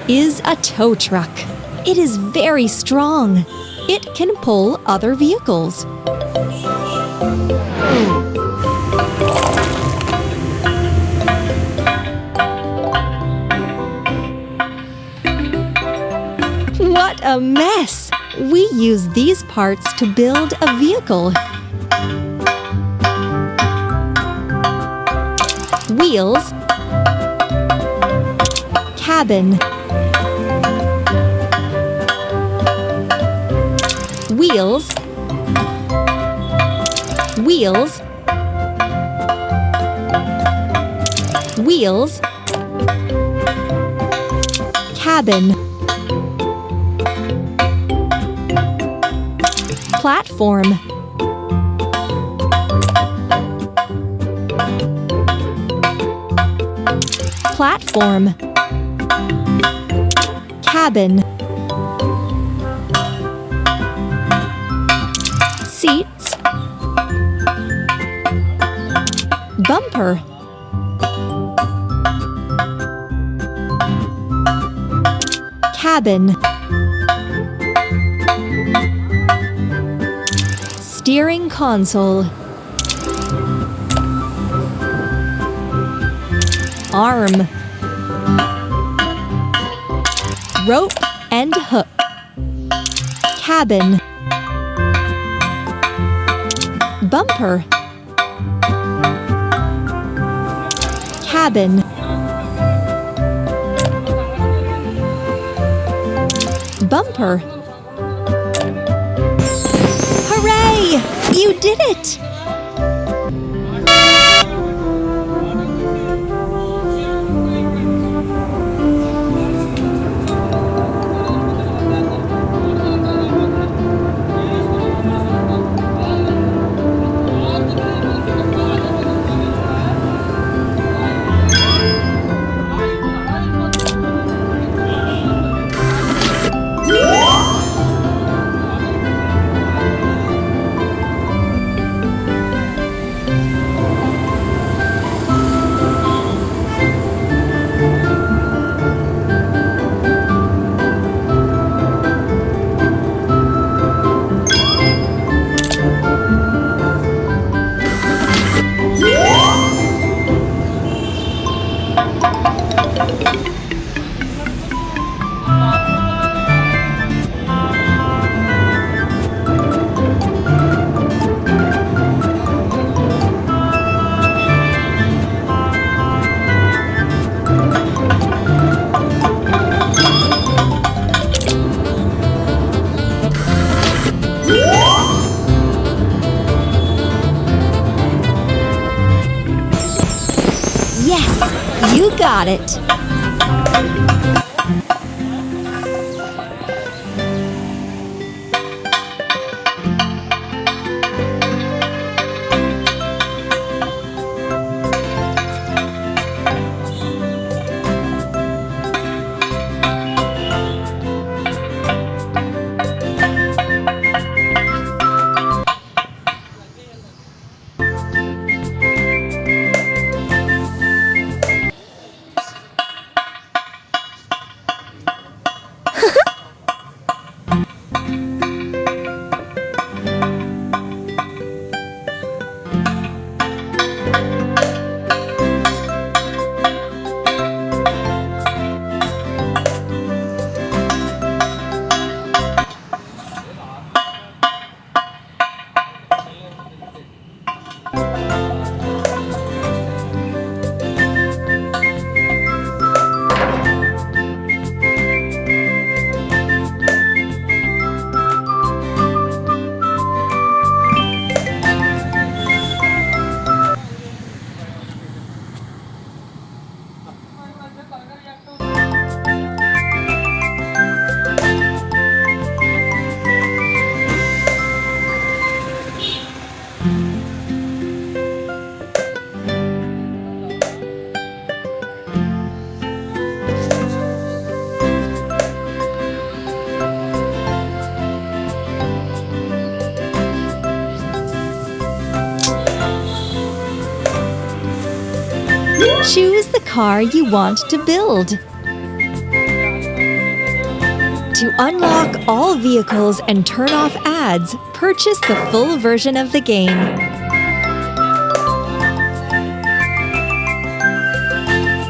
is a tow truck. It is very strong. It can pull other vehicles. What a mess! We use these parts to build a vehicle. Wheels, cabin, wheels, wheels, wheels, cabin, platform, platform, cabin, seats, bumper, cabin, steering console, arm, rope and hook, cabin, bumper, cabin, bumper. Hooray! You did it! Yes, you got it. Choose the car you want to build. To unlock all vehicles and turn off ads, purchase the full version of the game.